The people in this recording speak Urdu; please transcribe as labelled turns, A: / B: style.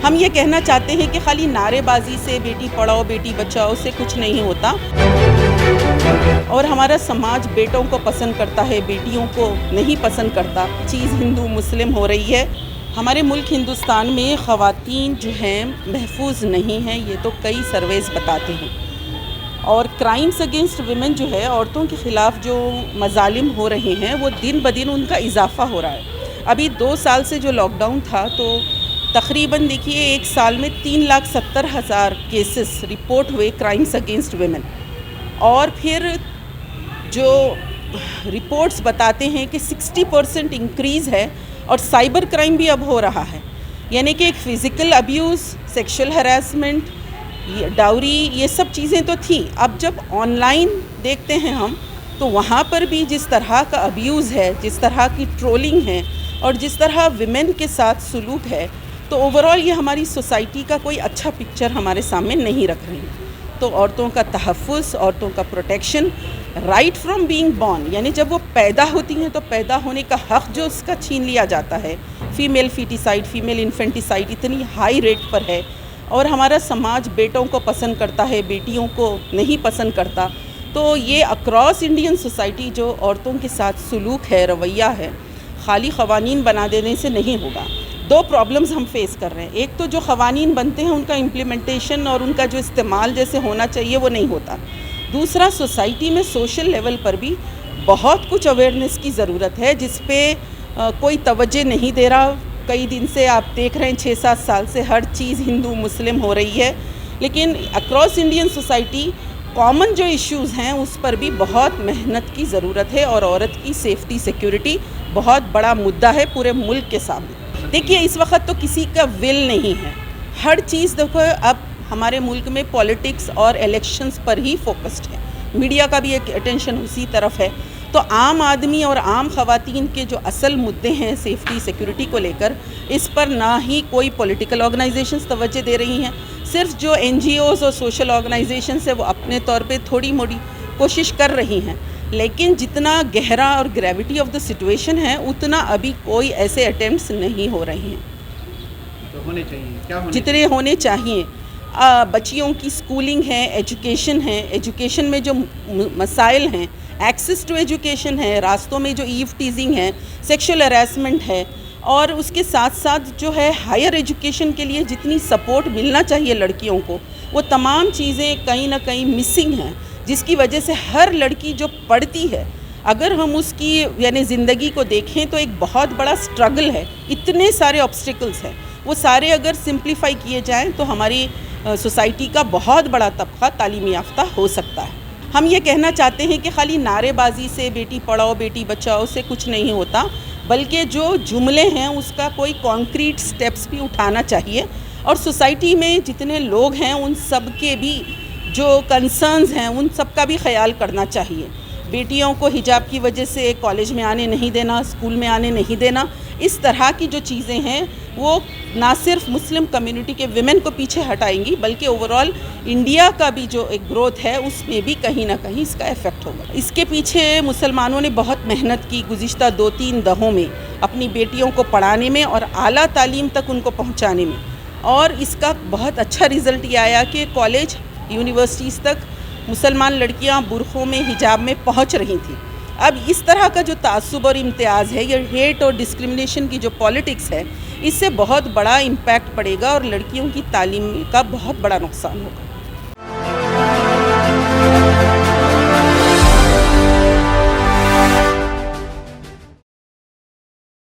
A: ہم یہ کہنا چاہتے ہیں کہ خالی نعرے بازی سے بیٹی پڑھاؤ بیٹی بچاؤ سے کچھ نہیں ہوتا، اور ہمارا سماج بیٹوں کو پسند کرتا ہے، بیٹیوں کو نہیں پسند کرتا۔ چیز ہندو مسلم ہو رہی ہے۔ ہمارے ملک ہندوستان میں خواتین جو ہیں محفوظ نہیں ہیں، یہ تو کئی سرویز بتاتے ہیں، اور کرائمز اگینسٹ ویمن جو ہے، عورتوں کے خلاف جو مظالم ہو رہے ہیں وہ دن بدن ان کا اضافہ ہو رہا ہے۔ ابھی 2 سال سے جو لاک ڈاؤن تھا تو تقریباً دیکھیے 1 سال میں 3,70,000 کیسز رپورٹ ہوئے کرائمز اگینسٹ ویمن، اور پھر جو رپورٹس بتاتے ہیں کہ 60% انکریز ہے، اور سائبر کرائم بھی اب ہو رہا ہے، یعنی کہ ایک physical abuse, sexual harassment, dowry, یہ سب چیزیں تو تھیں۔ اب جب آن لائن دیکھتے ہیں ہم تو وہاں پر بھی جس طرح کا ابیوز ہے، جس طرح کی ٹرولنگ ہے، اور جس طرح ویمن کے ساتھ سلوک ہے، تو اوورآل یہ ہماری سوسائٹی کا کوئی اچھا پکچر ہمارے سامنے نہیں رکھ رہی ہے۔ تو عورتوں کا تحفظ، عورتوں کا protection, right from being born, یعنی جب وہ پیدا ہوتی ہیں تو پیدا ہونے کا حق جو اس کا چھین لیا جاتا ہے، فیمیل فیٹیسائڈ، فیمیل انفینٹیسائڈ اتنی ہائی ریٹ پر ہے، اور ہمارا سماج بیٹوں کو پسند کرتا ہے، بیٹیوں کو نہیں پسند کرتا۔ تو یہ اکراس انڈین سوسائٹی جو عورتوں کے ساتھ سلوک ہے، رویہ ہے، خالی قوانین بنا دینے سے نہیں ہوگا۔ 2 پرابلمز ہم فیس کر رہے ہیں۔ ایک تو جو قوانین بنتے ہیں ان کا امپلیمنٹیشن اور ان کا جو استعمال جیسے ہونا چاہیے وہ نہیں ہوتا۔ دوسرا، سوسائٹی میں سوشل لیول پر بھی بہت کچھ اویئرنیس کی ضرورت ہے، جس پہ کوئی توجہ نہیں دے رہا۔ کئی دن سے آپ دیکھ رہے ہیں 6-7 سال سے ہر چیز ہندو مسلم ہو رہی ہے، لیکن اکراس انڈین سوسائٹی کامن جو ایشوز ہیں اس پر بھی بہت محنت کی ضرورت ہے، اور عورت کی سیفٹی سیکیورٹی بہت بڑا مدعا ہے پورے ملک کے سامنے۔ دیکھیے اس وقت تو کسی کا ول نہیں ہے، ہر چیز دیکھو اب ہمارے ملک میں پولیٹکس اور الیکشنز پر ہی فوکسڈ ہے، میڈیا کا بھی ایک اٹینشن اسی طرف ہے۔ تو عام آدمی اور عام خواتین کے جو اصل مدعے ہیں سیفٹی سیکیورٹی کو لے کر، اس پر نہ ہی کوئی پولیٹیکل آرگنائزیشنز توجہ دے رہی ہیں۔ صرف جو NGOs اور سوشل آرگنائزیشنز ہیں وہ اپنے طور پہ تھوڑی موڑی کوشش کر رہی ہیں، لیکن جتنا گہرا اور گریوٹی آف دا سچویشن ہے اتنا ابھی کوئی ایسے اٹیمپٹس نہیں ہو رہے ہیں جتنے ہونے چاہیے۔ بچیوں کی سکولنگ ہے، ایجوکیشن میں جو مسائل ہیں، ایکسس ٹو ایجوکیشن ہے، راستوں میں جو ایو ٹیزنگ ہے، سیکشل ہراسمنٹ ہے، اور اس کے ساتھ ساتھ جو ہے ہائر ایجوکیشن کے لیے جتنی سپورٹ ملنا چاہیے لڑکیوں کو، وہ تمام چیزیں کہیں نہ کہیں مسنگ ہیں، جس کی وجہ سے ہر لڑکی جو پڑھتی ہے، اگر ہم اس کی یعنی زندگی کو دیکھیں تو ایک بہت بڑا سٹرگل ہے، اتنے سارے آبسٹیکلز ہیں، وہ سارے اگر سمپلیفائی کیے جائیں تو ہماری سوسائٹی کا بہت بڑا طبقہ تعلیم یافتہ ہو سکتا ہے۔ ہم یہ کہنا چاہتے ہیں کہ خالی نعرے بازی سے بیٹی پڑھاؤ بیٹی بچاؤ سے کچھ نہیں ہوتا، بلکہ جو جملے ہیں اس کا کوئی کانکریٹ سٹیپس بھی اٹھانا چاہیے، اور سوسائٹی میں جتنے لوگ ہیں ان سب کے بھی جو کنسرنز ہیں ان سب کا بھی خیال کرنا چاہیے۔ بیٹیوں کو حجاب کی وجہ سے کالج میں آنے نہیں دینا، اسکول میں آنے نہیں دینا، اس طرح کی جو چیزیں ہیں وہ نہ صرف مسلم کمیونٹی کے ویمن کو پیچھے ہٹائیں گی، بلکہ اوورآل انڈیا کا بھی جو ایک گروتھ ہے اس میں بھی کہیں نہ کہیں اس کا ایفیکٹ ہوگا۔ اس کے پیچھے مسلمانوں نے بہت محنت کی گزشتہ 2-3 دہوں میں اپنی بیٹیوں کو پڑھانے میں اور اعلیٰ تعلیم تک ان کو پہنچانے میں، اور اس کا بہت اچھا رزلٹ یہ آیا کہ کالج یونیورسٹیز تک مسلمان لڑکیاں برقعوں میں حجاب میں پہنچ رہی تھیں۔ اب اس طرح کا جو تعصب اور امتیاز ہے، یہ ہیٹ اور ڈسکرمنیشن کی جو پالیٹکس ہے، اس سے بہت بڑا امپیکٹ پڑے گا اور لڑکیوں کی تعلیم کا بہت بڑا نقصان ہوگا۔